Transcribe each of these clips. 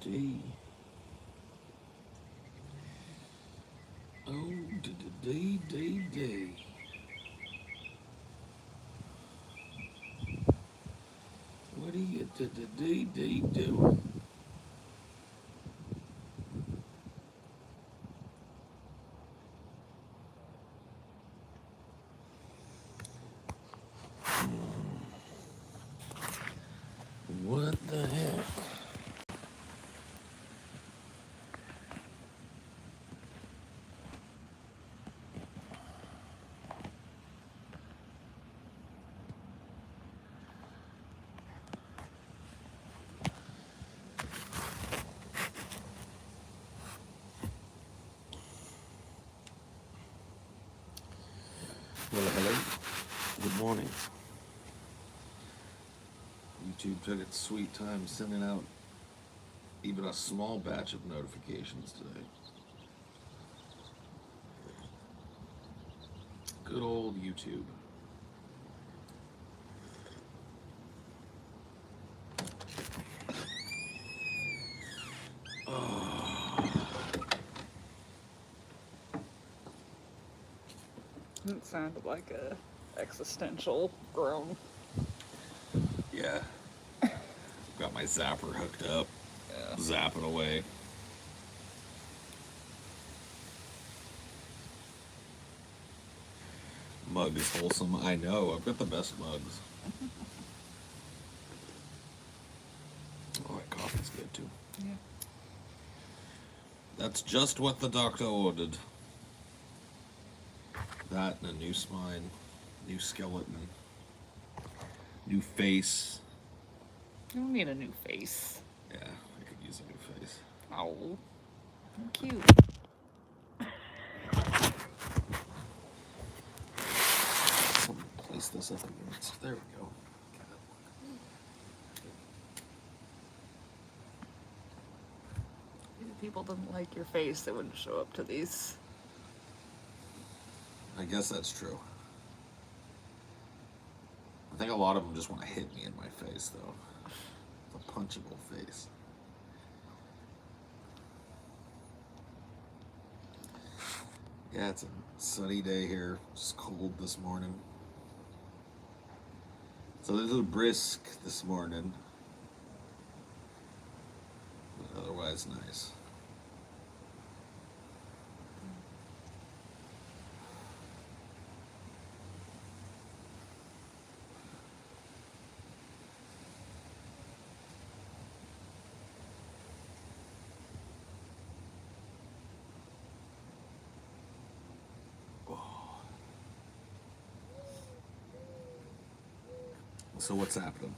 day. Oh, day. What are you day doing? What the heck? Well, hello. Good morning. YouTube took its sweet time sending out even a small batch of notifications today. Good old YouTube. It sounded like a existential groan. Yeah. Got my zapper hooked up. Yeah. Zapping away. Mug is wholesome. I know. I've got the best mugs. Oh, that coffee's good too. Yeah. That's just what the doctor ordered. That and a new spine, new skeleton, new face. You don't need a new face. Yeah, I could use a new face. Oh, cute. Someone place this up against. There we go. If people didn't like your face, they wouldn't show up to these. I guess that's true. I think a lot of them just want to hit me in my face, though. It's a punchable face. Yeah, it's a sunny day here. Just cold this morning. It's a little brisk this morning. But otherwise nice. So what's happening?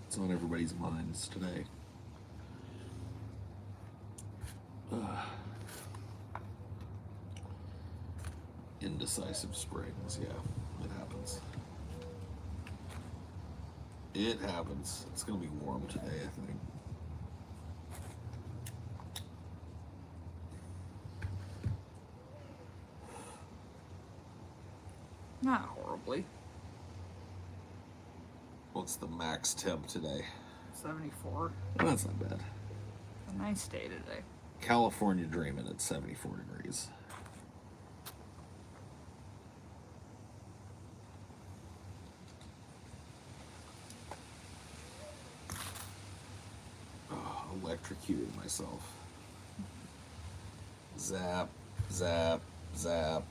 It's on everybody's minds today. Indecisive springs, yeah, it happens. It happens. It's gonna be warm today, I think. Not horribly. What's the max temp today? 74. Well, that's not bad. A nice day today. California dreaming at 74 degrees. Oh, electrocuted myself. Zap, zap, zap.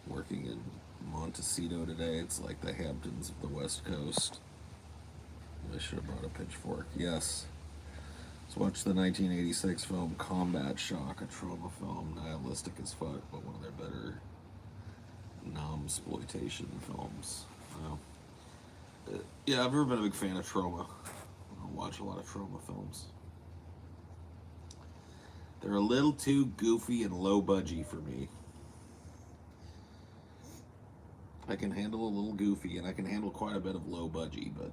Working in Montecito today. It's like the Hamptons of the West Coast. I should have brought a pitchfork. Yes. Let's watch the 1986 film Combat Shock, a trauma film, nihilistic as fuck, but one of their better non-exploitation films. Yeah, I've never been a big fan of trauma. I don't watch a lot of trauma films. They're a little too goofy and low budgie for me. I can handle a little goofy, and I can handle quite a bit of low budgie, but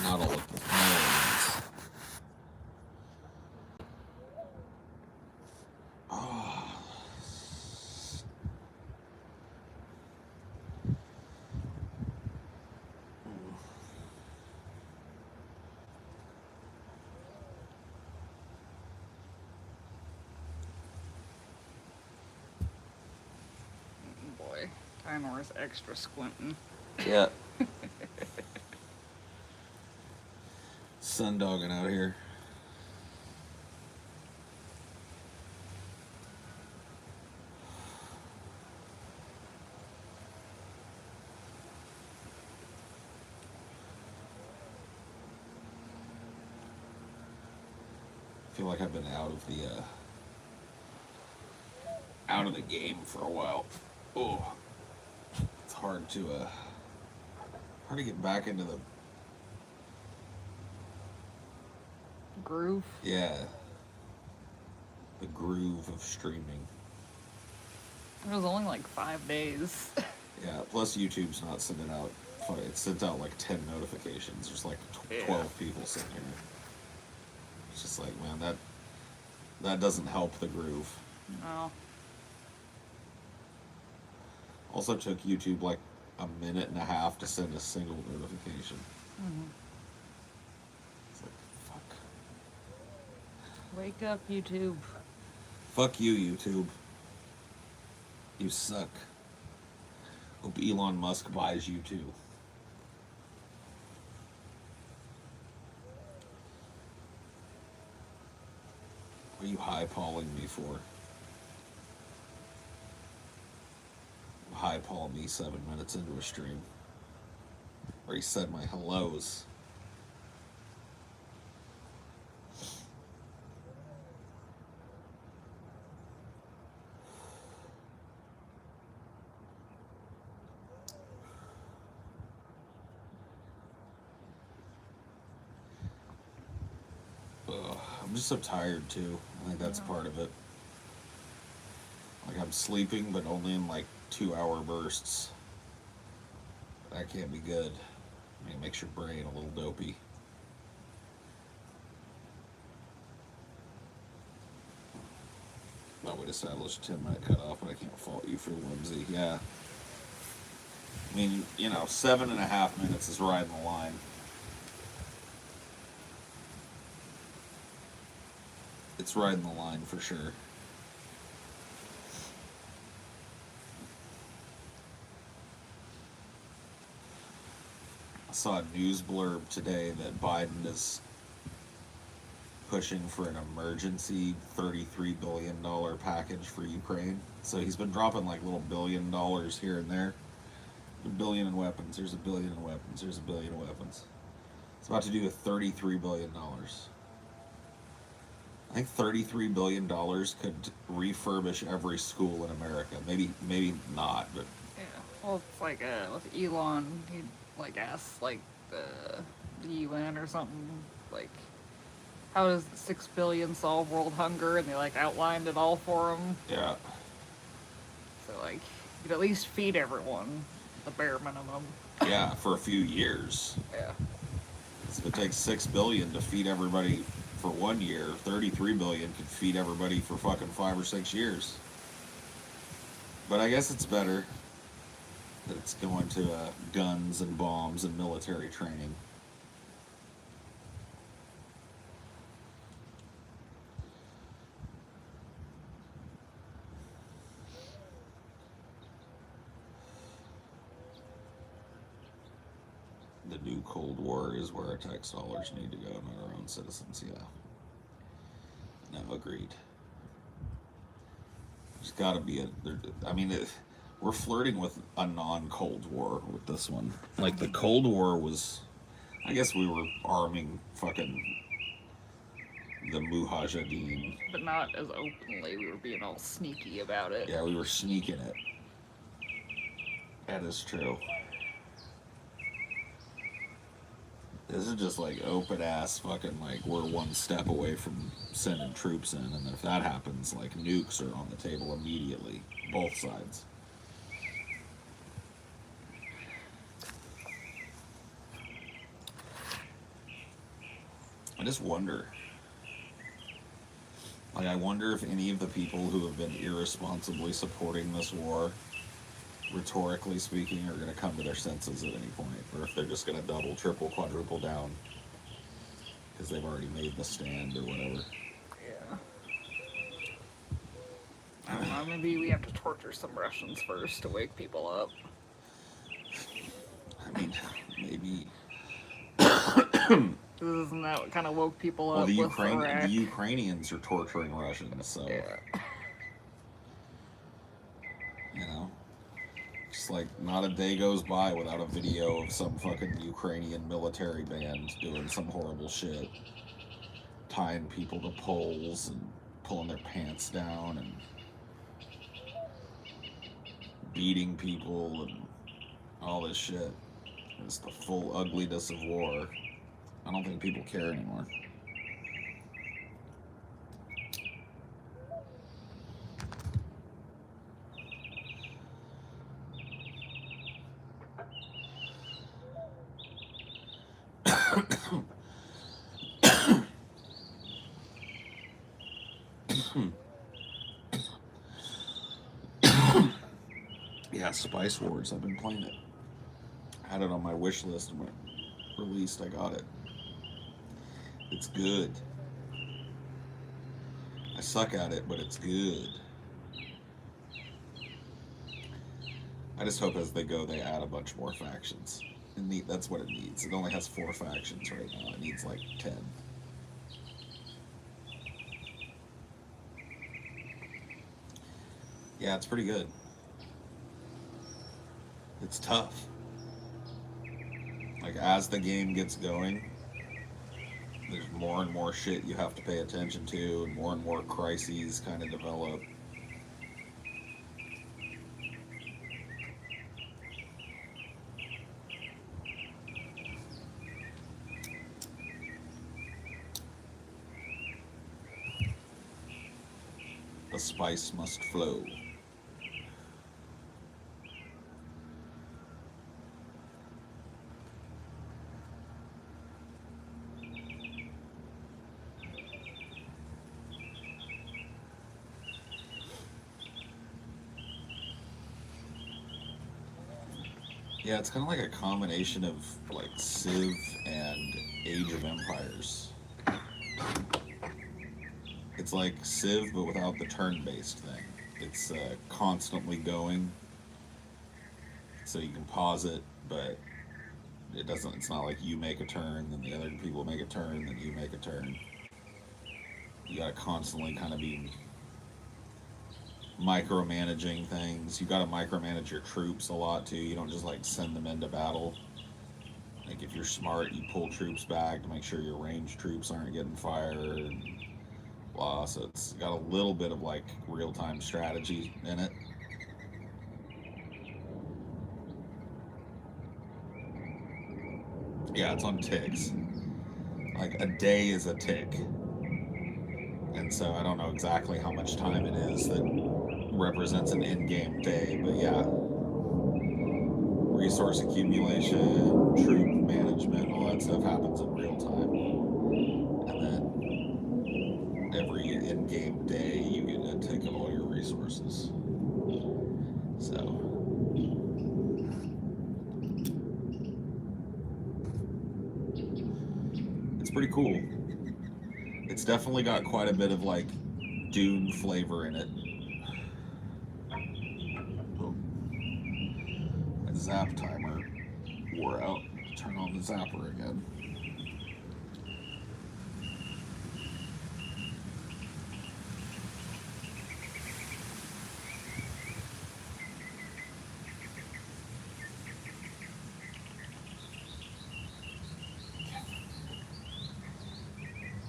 not all of them. Time where it's extra squinting. Yeah. Sundogging out here. I feel like I've been out of the game for a while. Oh, it's hard to get back into the Groove. the groove of streaming. It was only like 5 days. Yeah, plus YouTube's not sending out, it sent out like 10 notifications. There's like 12 people sitting here. It's just like, man, that doesn't help the groove. No. Also took YouTube like a minute and a half to send a single notification. Mm-hmm. It's like, fuck. Wake up, YouTube. Fuck you, YouTube. You suck. Hope Elon Musk buys you too. What are you high-palling me for? High-pall me 7 minutes into a stream. Where he said my hellos. I'm just so tired too. I think that's part of it. Like I'm sleeping, but only in like 2-hour bursts. That can't be good. I mean, it makes your brain a little dopey. Well, we'd established 10-minute cutoff, but I can't fault you for whimsy. Yeah. I mean, 7.5 minutes is riding the line. It's riding the line for sure. I saw a news blurb today that Biden is pushing for an emergency $33 billion package for Ukraine. So he's been dropping like little $1 billion here and there. $1 billion in weapons. There's $1 billion in weapons. There's $1 billion in weapons. It's about to do with $33 billion. I think $33 billion could refurbish every school in America. Maybe not, but Yeah. Well, it's like with Elon, he like asked like the UN or something like, how does 6 billion solve world hunger? And they like outlined it all for him. yeah. So like, you could at least feed everyone the bare minimum. Yeah, for a few years. Yeah. If it takes $6 billion to feed everybody for 1 year, $33 billion could feed everybody for fucking 5 or 6 years. But I guess it's better that it's going to guns and bombs and military training. The new Cold War is where our tax dollars need to go, not our own citizens. Yeah. No, agreed. There's got to be we're flirting with a non-Cold War with this one. Like the Cold War was, I guess we were arming fucking the Mujahideen. But not as openly. We were being all sneaky about it. Yeah, we were sneaking it. That is true. This is just like open ass fucking like we're one step away from sending troops in, and if that happens, like nukes are on the table immediately, both sides. I just wonder. Like, I wonder if any of the people who have been irresponsibly supporting this war, rhetorically speaking, are going to come to their senses at any point, or if they're just going to double, triple, quadruple down because they've already made the stand or whatever. Yeah. I don't know. maybe we have to torture some Russians first to wake people up. I mean, maybe. Isn't that what kind of woke people Well, up with the Iraq? Ukrainians are torturing Russians, so Yeah. you know, just like not a day goes by without a video of some fucking Ukrainian military band doing some horrible shit, tying people to poles and pulling their pants down and beating people and all this shit. It's the full ugliness of war. I don't think people care anymore. Yeah, Spice Wars. I've been playing it. Had it on my wish list, and when it released, I got it. It's good. I suck at it, but it's good. I just hope as they go, they add a bunch more factions. That's what it needs. It only has 4 factions right now. It needs like 10. Yeah, it's pretty good. It's tough. Like, as the game gets going, there's more and more shit you have to pay attention to, and more crises kind of develop. The spice must flow. Yeah, it's kind of like a combination of like Civ and Age of Empires. It's like Civ, but without the turn-based thing. It's constantly going, so you can pause it, but it doesn't. It's not like you make a turn, then the other people make a turn, then you make a turn. You gotta constantly kind of be micromanaging things. You gotta micromanage your troops a lot too. You don't just like send them into battle. Like if you're smart, you pull troops back to make sure your ranged troops aren't getting fired. And blah. So it's got a little bit of like real-time strategy in it. Yeah, it's on ticks. Like a day is a tick. And so I don't know exactly how much time it is that represents an in-game day, but yeah. Resource accumulation, troop management, all that stuff happens in real time. And then every in-game day you get a tick of all your resources. So it's pretty cool. It's definitely got quite a bit of like Dune flavor in it. Oh. My zap timer wore out. Turn on the zapper again.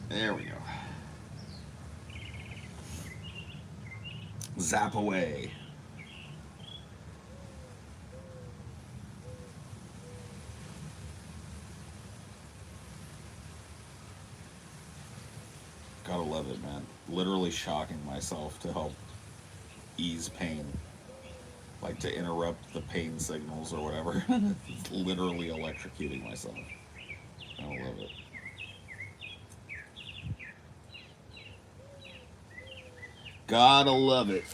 There we go. Zap away. Gotta love it, man. Literally shocking myself to help ease pain. Like to interrupt the pain signals or whatever. Literally electrocuting myself. I love it. Gotta love it.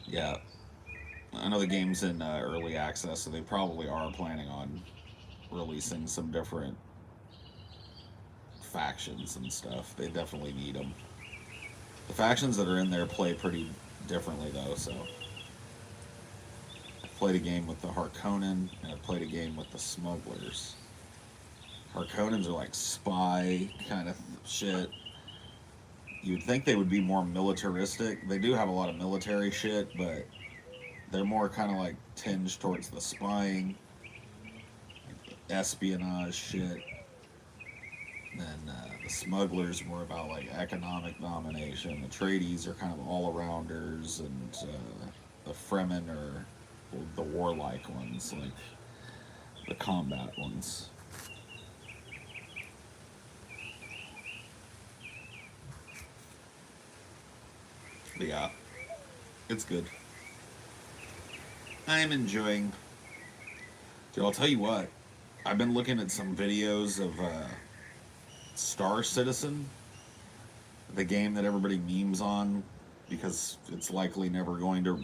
Yeah. I know the game's in early access, so they probably are planning on releasing some different factions and stuff. They definitely need them. The factions that are in there play pretty differently, though, so. I played a game with the Harkonnen, and I played a game with the Smugglers. Harkonnens are like spy kind of shit. You'd think they would be more militaristic. They do have a lot of military shit, but they're more kind of like tinged towards the spying, espionage shit. Then the Smugglers more about like economic domination. The Tradies are kind of all-arounders, and the Fremen are the warlike ones, like the combat ones. But yeah, it's good. I'm enjoying. Dude, I'll tell you what. I've been looking at some videos of Star Citizen, the game that everybody memes on because it's likely never going to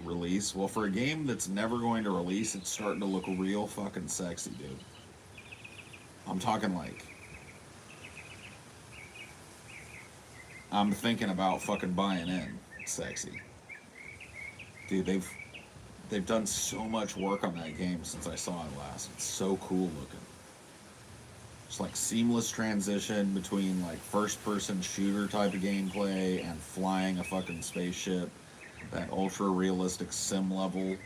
release. Well, for a game that's never going to release, it's starting to look real fucking sexy, dude. I'm talking like... I'm thinking about fucking buying in. Sexy. Dude, they've done so much work on that game since I saw it last. It's so cool looking. It's like seamless transition between like first-person shooter type of gameplay and flying a fucking spaceship. That ultra-realistic sim-level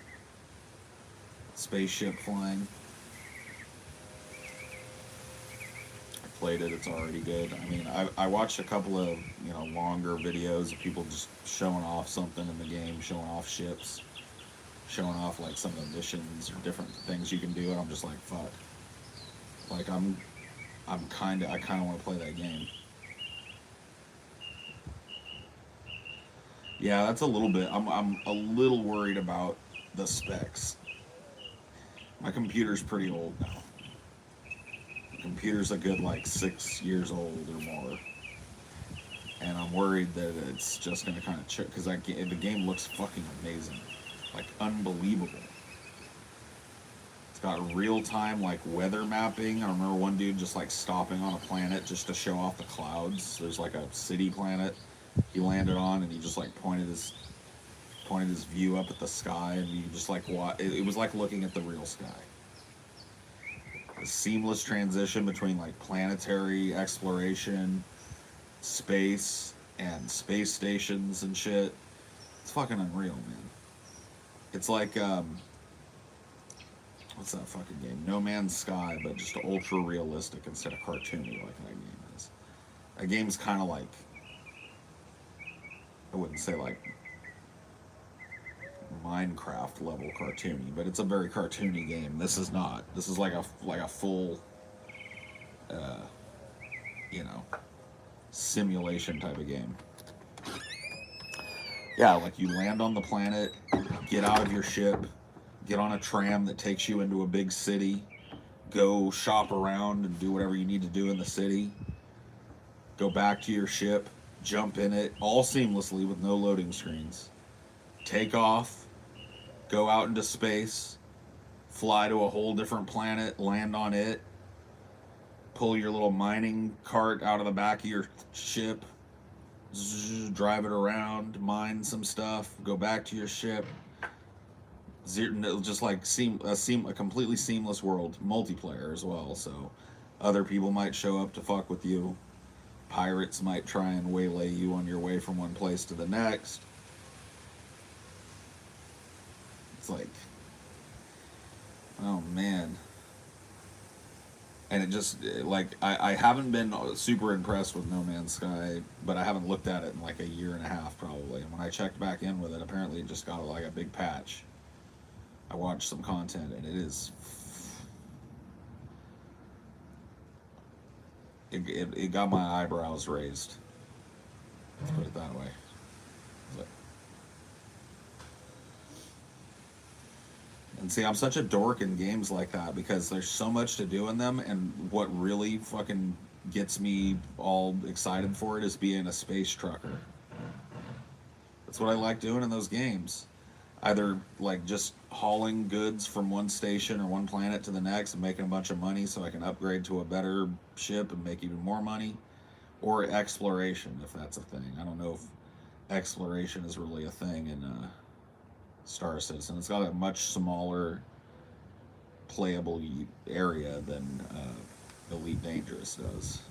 spaceship flying. I played it, it's already good. I mean, I watched a couple of, you know, longer videos of people just showing off something in the game, showing off ships, showing off like some of the missions or different things you can do, and I'm just like, fuck. Like, I kind of want to play that game. Yeah, that's a little bit. I'm a little worried about the specs. My computer's pretty old now. The computer's a good like 6 years old or more, and I'm worried that it's just gonna kind of because the game looks fucking amazing, like unbelievable. It's got real-time like weather mapping. I remember one dude just like stopping on a planet just to show off the clouds. There's like a city planet he landed on, and he just like pointed his view up at the sky, and you just like it was like looking at the real sky. A seamless transition between like planetary exploration, space, and space stations and shit. It's fucking unreal, man. It's like what's that fucking game? No Man's Sky, but just ultra realistic instead of cartoony like that game is. That game's kind of like, I wouldn't say like Minecraft level cartoony, but it's a very cartoony game. This is not. This is like a full, you know, simulation type of game. Yeah, like you land on the planet, get out of your ship, get on a tram that takes you into a big city, go shop around and do whatever you need to do in the city, go back to your ship, jump in it, all seamlessly with no loading screens, take off, go out into space, fly to a whole different planet, land on it, pull your little mining cart out of the back of your ship, drive it around, mine some stuff, go back to your ship. Just like a completely seamless world, multiplayer as well. So other people might show up to fuck with you. Pirates might try and waylay you on your way from one place to the next. It's like, oh man. And it just, like, I haven't been super impressed with No Man's Sky, but I haven't looked at it in like a year and a half probably. And when I checked back in with it, apparently it just got like a big patch. I watched some content, and it got my eyebrows raised. Let's put it that way. And see, I'm such a dork in games like that because there's so much to do in them, and what really fucking gets me all excited for it is being a space trucker. That's what I like doing in those games. either like just hauling goods from one station or one planet to the next and making a bunch of money so I can upgrade to a better ship and make even more money, or exploration, if that's a thing. I don't know if exploration is really a thing in Star Citizen. It's got a much smaller playable area than Elite Dangerous does.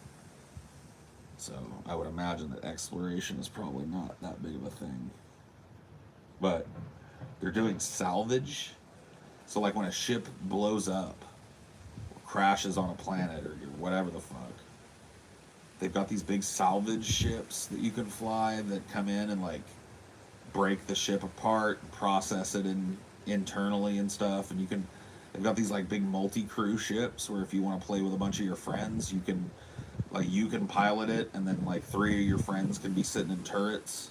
So I would imagine that exploration is probably not that big of a thing. But they're doing salvage. So like when a ship blows up or crashes on a planet or whatever the fuck, they've got these big salvage ships that you can fly that come in and like break the ship apart and process it internally and stuff. And they've got these like big multi-crew ships where if you want to play with a bunch of your friends, you can pilot it, and then like 3 of your friends can be sitting in turrets,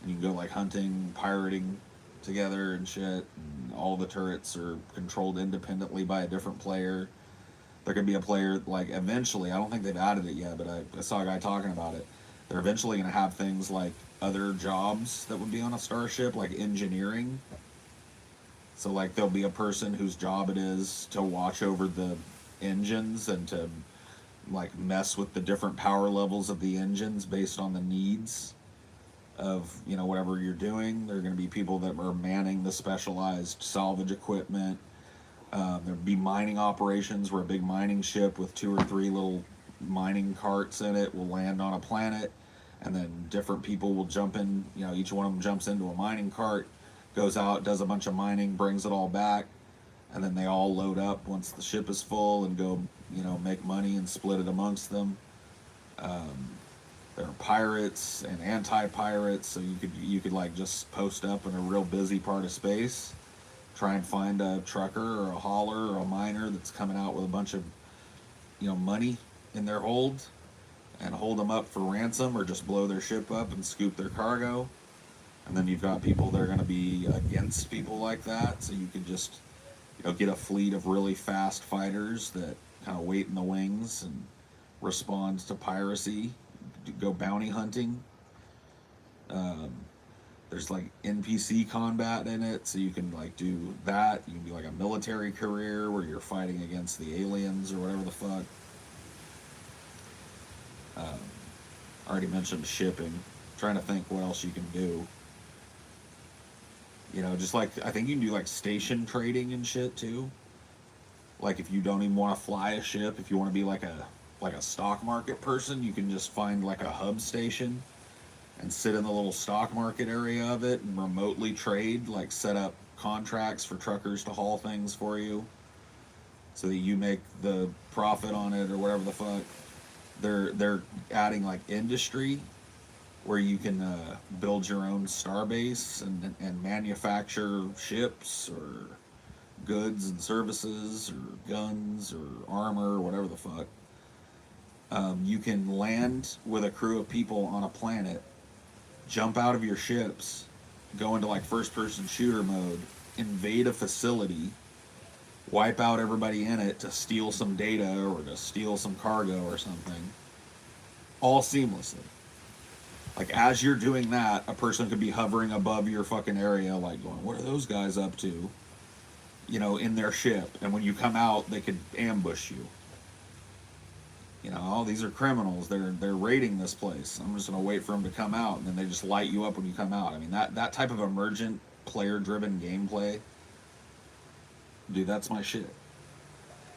and you can go like hunting, pirating together and shit. And all the turrets are controlled independently by a different player. There could be a player, like, eventually, I don't think they've added it yet, but I saw a guy talking about it. They're eventually going to have things like other jobs that would be on a starship, like engineering. So, like, there'll be a person whose job it is to watch over the engines and to, like, mess with the different power levels of the engines based on the needs of, you know, whatever you're doing. There are going to be people that are manning the specialized salvage equipment. There'd be mining operations where a big mining ship with 2 or 3 little mining carts in it will land on a planet, and then different people will jump in. You know, each one of them jumps into a mining cart, goes out, does a bunch of mining, brings it all back, and then they all load up once the ship is full and go, you know, make money and split it amongst them. There are pirates and anti-pirates, so you could like just post up in a real busy part of space, try and find a trucker or a hauler or a miner that's coming out with a bunch of, you know, money in their hold, and hold them up for ransom or just blow their ship up and scoop their cargo. And then you've got people that are going to be against people like that, so you could just, you know, get a fleet of really fast fighters that kind of wait in the wings and respond to piracy, go bounty hunting. There's like NPC combat in it, so you can like do that. You can do like a military career where you're fighting against the aliens or whatever the fuck. I already mentioned shipping. I'm trying to think what else you can do. You know, just like I think you can do like station trading and shit too. Like if you don't even want to fly a ship, if you want to be like a stock market person, you can just find like a hub station and sit in the little stock market area of it and remotely trade, like set up contracts for truckers to haul things for you so that you make the profit on it or whatever the fuck. They're adding like industry where you can build your own starbase and manufacture ships or goods and services or guns or armor or whatever the fuck. You can land with a crew of people on a planet, jump out of your ships, go into like first-person shooter mode, invade a facility, wipe out everybody in it to steal some data or to steal some cargo or something, all seamlessly. Like as you're doing that, a person could be hovering above your fucking area, like going, "What are those guys up to?" You know, in their ship, and when you come out, they could ambush you. You know, oh, these are criminals. They're raiding this place. I'm just gonna wait for them to come out, and then they just light you up when you come out. I mean, that type of emergent, player-driven gameplay, dude, that's my shit.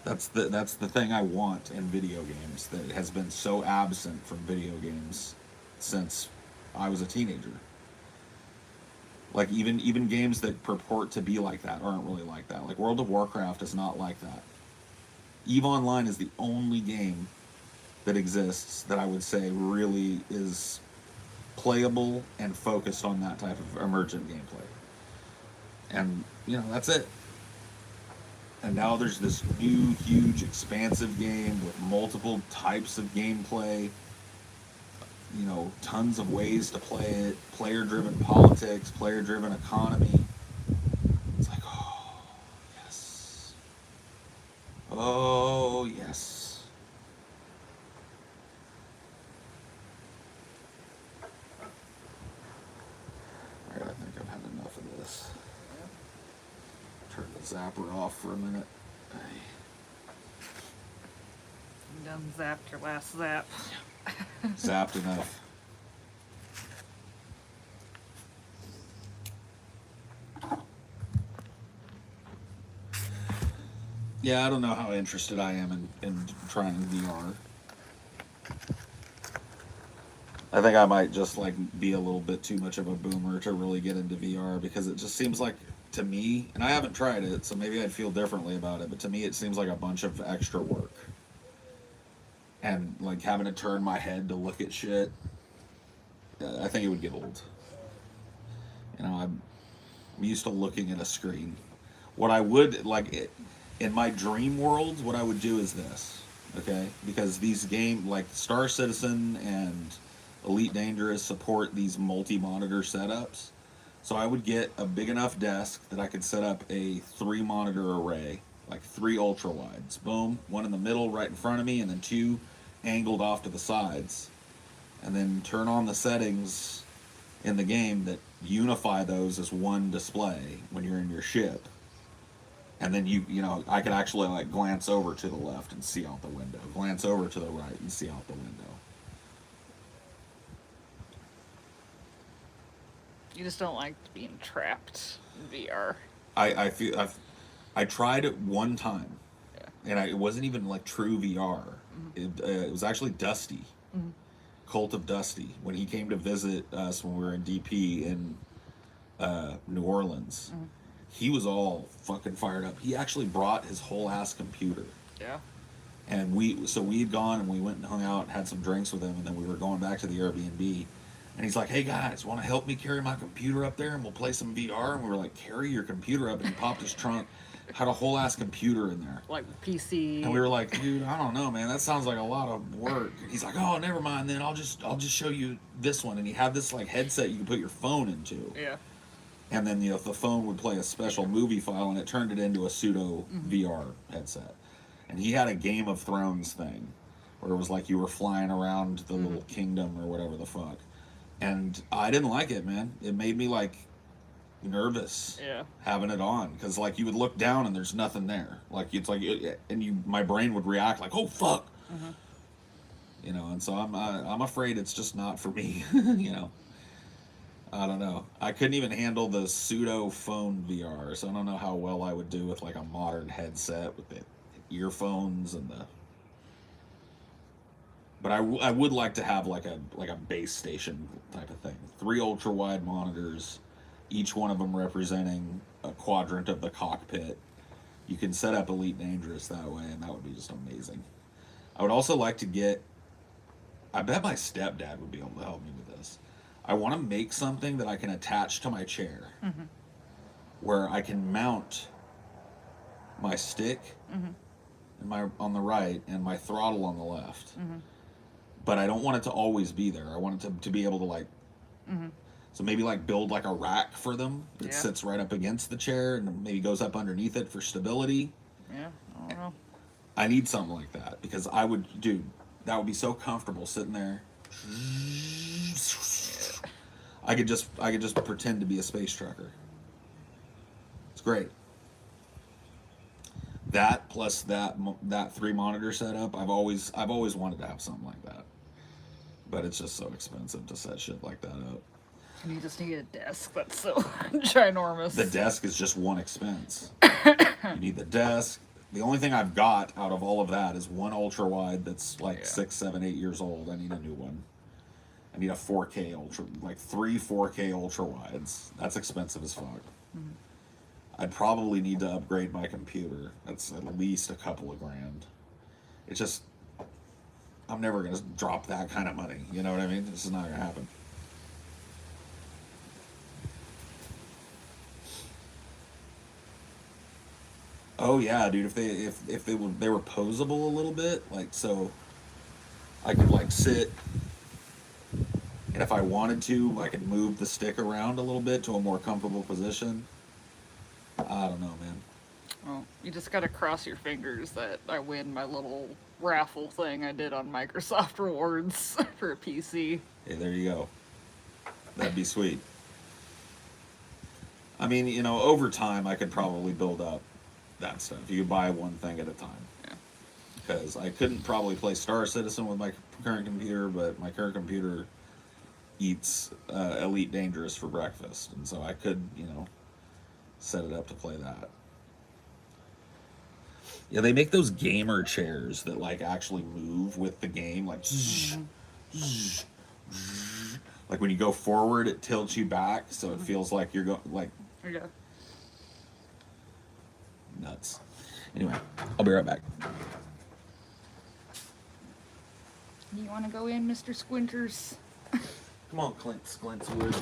That's the thing I want in video games that has been so absent from video games since I was a teenager. Like even games that purport to be like that aren't really like that. Like World of Warcraft is not like that. EVE Online is the only game that exists that I would say really is playable and focused on that type of emergent gameplay. And, you know, that's it. And now there's this new, huge, expansive game with multiple types of gameplay, you know, tons of ways to play it, player-driven politics, player-driven economy. It's like, oh, yes. Oh, yes. Alright, I think I've had enough of this. zap her off for a minute. You done zapped your last zap. Zapped enough. Yeah, I don't know how interested I am in trying VR. I think I might just like be a little bit too much of a boomer to really get into VR because it just seems like to me, and I haven't tried it, so maybe I'd feel differently about it, but to me it seems like a bunch of extra work. And like having to turn my head to look at shit, I think it would get old. You know, I'm used to looking at a screen. What I would like in my dream world, what I would do is this, okay? Because these games like Star Citizen and Elite Dangerous support these multi-monitor setups. So I would get a big enough desk that I could set up a 3-monitor array, like 3 ultra wides. Boom, one in the middle right in front of me, and then 2 angled off to the sides. And then turn on the settings in the game that unify those as one display when you're in your ship. And then you know, I could actually like glance over to the left and see out the window, glance over to the right and see out the window. You just don't like being trapped in VR. I feel I tried it one time, Yeah. and it wasn't even like true VR. It was actually Dusty, Cult of Dusty, when he came to visit us when we were in DP in New Orleans. He was all fucking fired up. He actually brought his whole ass computer. Yeah. And we had gone and we went and hung out, had some drinks with him, and then we were going back to the Airbnb. And he's like, "Hey guys, want to help me carry my computer up there and we'll play some VR?" And we were like, "Carry your computer up?" And he popped his trunk, had a whole ass computer in there. Like PC. And we were like, "Dude, I don't know, man. That sounds like a lot of work." He's like, "Oh, never mind. Then I'll just show you this one." And he had this like headset you could put your phone into. Yeah. And then the phone would play a special movie file, and it turned it into a pseudo VR headset. And he had a Game of Thrones thing, where it was like you were flying around the little kingdom or whatever the fuck. And I didn't like it, man. It made me like nervous having it on, because like you would look down and there's nothing there. Like it's like, my brain would react like, "Oh fuck," you know. And so I'm afraid it's just not for me, you know. I don't know. I couldn't even handle the pseudo phone VR, so I don't know how well I would do with like a modern headset with the earphones and the. But I would like to have like a base station type of thing. 3 ultra wide monitors, each one of them representing a quadrant of the cockpit. You can set up Elite Dangerous that way, and that would be just amazing. I would also like to get. I bet my stepdad would be able to help me with this. I want to make something that I can attach to my chair, where I can mount my stick and on the right and my throttle on the left. But I don't want it to always be there. I want it to be able to like, so maybe like build like a rack for them that sits right up against the chair and maybe goes up underneath it for stability. Yeah, I don't know. I need something like that because that would be so comfortable sitting there. I could just pretend to be a space trucker. It's great. That plus that 3-monitor setup, I've always wanted to have something like that. But it's just so expensive to set shit like that up. And you just need a desk that's so ginormous. The desk is just one expense. You need the desk. The only thing I've got out of all of that is one ultra wide that's like 6, 7, 8 years old. I need a new one. I need a 4K ultra, like 3 4K ultra wides. That's expensive as fuck. I'd probably need to upgrade my computer. That's at least a couple of grand. It's just, I'm never going to drop that kind of money. You know what I mean? This is not going to happen. Oh yeah, dude. If they were posable a little bit, like so, I could like sit, and if I wanted to, I could move the stick around a little bit to a more comfortable position. I don't know, man. Well, you just gotta cross your fingers that I win my little raffle thing I did on Microsoft Rewards for a PC. Hey, there you go. That'd be sweet. I mean, you know, over time I could probably build up that stuff. You could buy one thing at a time. Yeah. Because I couldn't probably play Star Citizen with my current computer, but my current computer eats Elite Dangerous for breakfast, and so I could, set it up to play that. Yeah, they make those gamer chairs that like actually move with the game, like zzz, zzz, zzz. Like when you go forward, it tilts you back, so it feels like you're going like Yeah. nuts. Anyway, I'll be right back. You want to go in, Mr. Squinters? Come on, Clint Squintswood.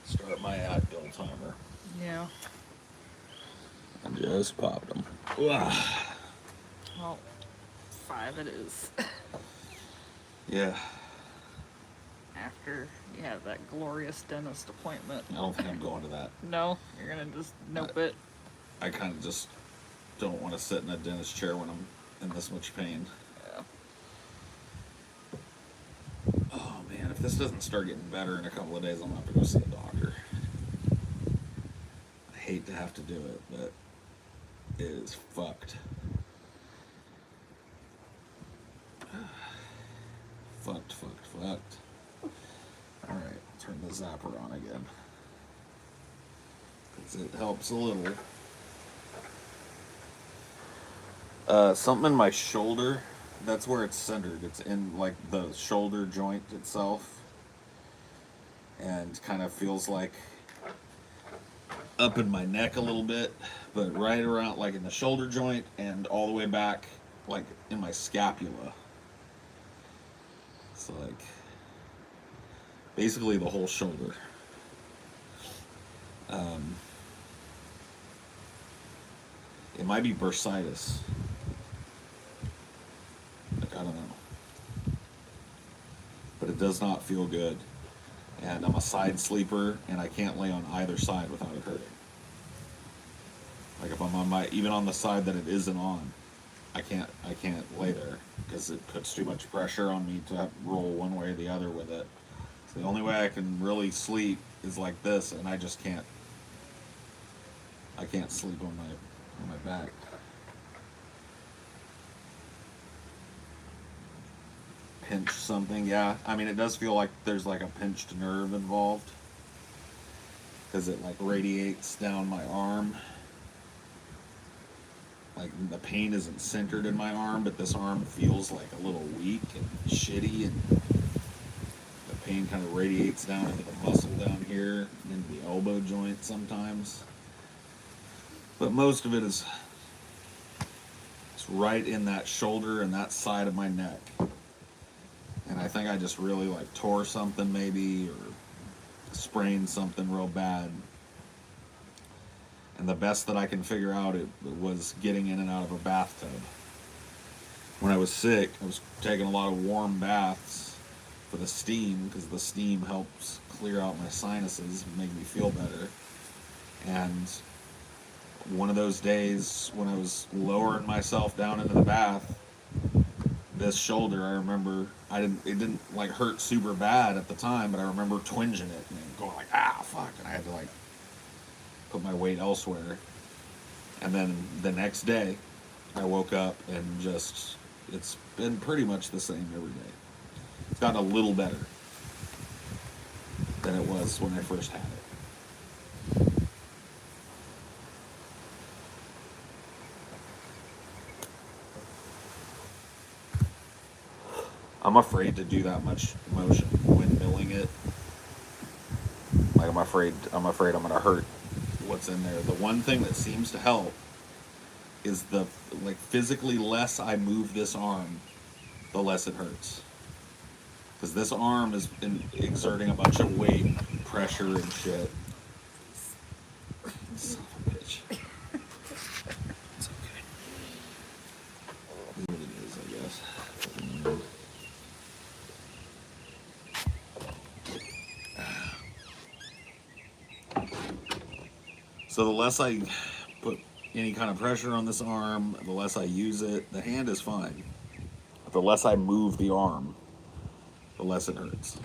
Start my Advil timer. Yeah. I just popped them. Wow. Well, 5 it is. Yeah. After you have that glorious dentist appointment. I don't think I'm going to that. No, you're gonna just nope it. I kind of just don't want to sit in a dentist chair when I'm in this much pain. Yeah. Oh man, if this doesn't start getting better in a couple of days, I'm gonna have to go see a doctor. I hate to have to do it, but it is fucked. Fucked. Alright, turn the zapper on again. Because it helps a little. Something in my shoulder, that's where it's centered. It's in like the shoulder joint itself. And kind of feels like up in my neck a little bit, but right around like in the shoulder joint and all the way back like in my scapula. It's like basically the whole shoulder. It might be bursitis. Like, I don't know. But it does not feel good. And I'm a side sleeper, and I can't lay on either side without it hurting. Like if I'm on even on the side that it isn't on, I can't lay there because it puts too much pressure on me to roll one way or the other with it. So the only way I can really sleep is like this, and I just can't. I can't sleep on my back. Pinch something, yeah. I mean, it does feel like there's like a pinched nerve involved because it like radiates down my arm. Like the pain isn't centered in my arm, but this arm feels like a little weak and shitty, and the pain kind of radiates down into the muscle down here, into the elbow joint sometimes. But most of it is it's right in that shoulder and that side of my neck. And I think I just really like tore something maybe, or sprained something real bad. And the best that I can figure out it was getting in and out of a bathtub. When I was sick, I was taking a lot of warm baths for the steam, because the steam helps clear out my sinuses and make me feel better. And one of those days when I was lowering myself down into the bath, this shoulder, I remember, it didn't like hurt super bad at the time, but I remember twinging it and going like, ah, fuck, and I had to like put my weight elsewhere. And then the next day, I woke up and just, it's been pretty much the same every day. It's gotten a little better than it was when I first had it. I'm afraid to do that much motion when milling it. Like I'm afraid I'm gonna hurt what's in there. The one thing that seems to help is the like physically less I move this arm, the less it hurts. Because this arm has been exerting a bunch of weight, pressure, and shit. Son of a bitch. It's okay. What it is, I guess. So the less I put any kind of pressure on this arm, the less I use it. The hand is fine. But the less I move the arm, the less it hurts.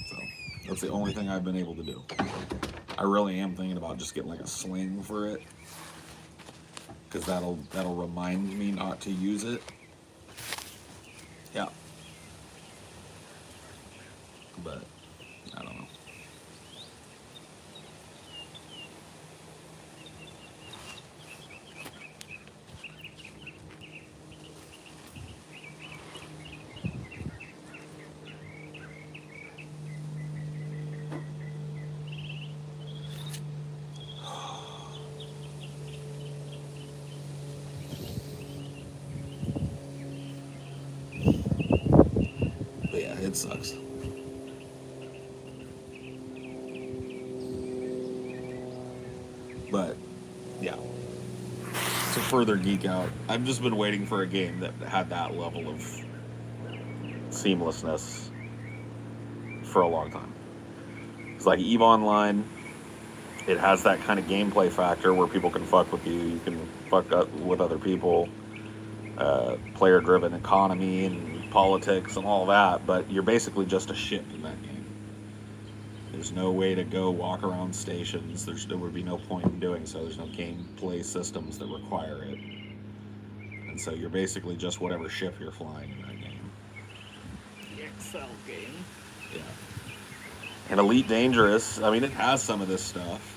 So that's the only thing I've been able to do. I really am thinking about just getting like a sling for it, because that'll remind me not to use it. Yeah. But I don't know. It sucks. But yeah, to further geek out, I've just been waiting for a game that had that level of seamlessness for a long time. It's like EVE Online. It has that kind of gameplay factor where people can fuck with you, you can fuck up with other people, player-driven economy and politics and all that, but you're basically just a ship in that game. There's no way to go walk around stations. There would be no point in doing so. There's no gameplay systems that require it. And so you're basically just whatever ship you're flying in that game. The Excel game. Yeah. And Elite Dangerous, I mean, it has some of this stuff,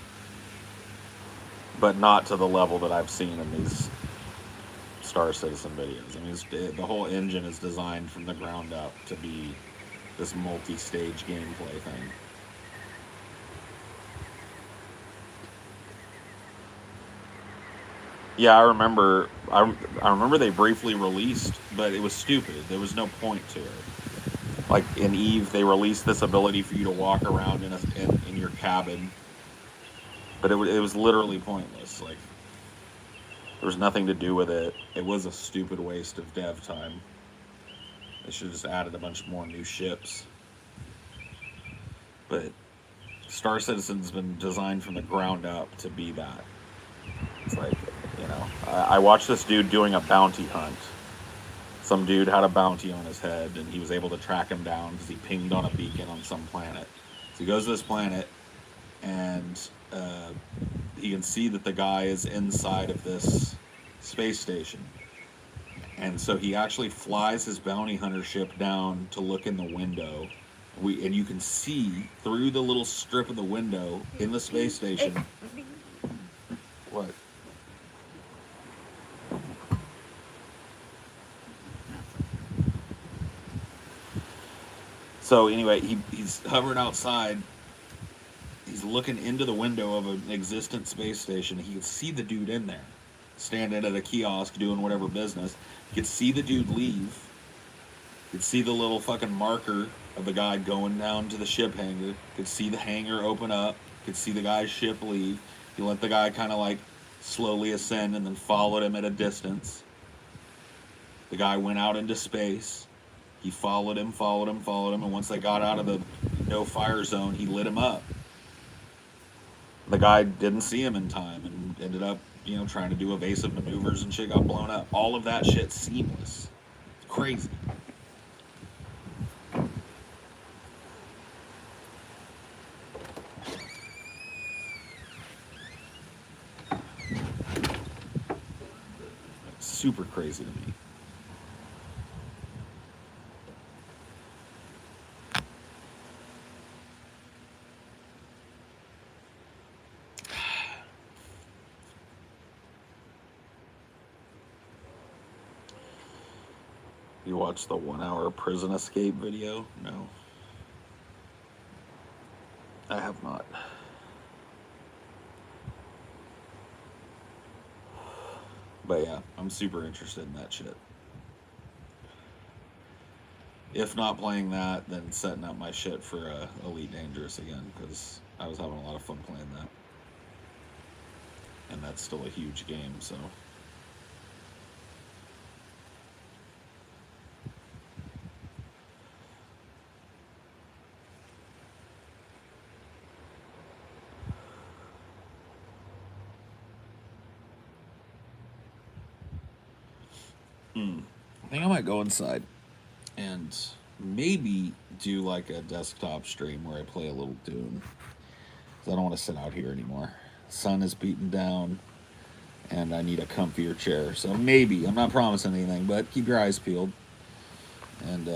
but not to the level that I've seen in these Star Citizen videos. I mean, the whole engine is designed from the ground up to be this multi-stage gameplay thing. Yeah, I remember they briefly released, but it was stupid. There was no point to it. like in Eve, they released this ability for you to walk around in your cabin, but it was literally pointless. Like, there was nothing to do with it. It was a stupid waste of dev time. They should have just added a bunch more new ships. But Star Citizen's been designed from the ground up to be that. It's like, you know, I watched this dude doing a bounty hunt. Some dude had a bounty on his head, and he was able to track him down because he pinged on a beacon on some planet. So he goes to this planet, and he can see that the guy is inside of this space station. And so he actually flies his bounty hunter ship down to look in the window. And you can see through the little strip of the window in the space station. What? So anyway, he's hovering outside. He's looking into the window of an existent space station. He can see the dude in there, standing at a kiosk doing whatever business. You could see the dude leave. You could see the little fucking marker of the guy going down to the ship hangar. You could see the hangar open up. You could see the guy's ship leave. You let the guy kind of like slowly ascend and then followed him at a distance. The guy went out into space. He followed him, and once they got out of the no-fire zone, he lit him up. The guy didn't see him in time and ended up, you know, trying to do evasive maneuvers and shit got blown up. All of that shit's seamless. It's crazy. It's super crazy to me. You watched the 1 hour prison escape video? No. I have not. But yeah, I'm super interested in that shit. If not playing that, then setting up my shit for Elite Dangerous again, because I was having a lot of fun playing that. And that's still a huge game, so... I think I might go inside and maybe do like a desktop stream where I play a little Dune. Because I don't want to sit out here anymore. Sun is beating down and I need a comfier chair. So maybe, I'm not promising anything, but keep your eyes peeled. And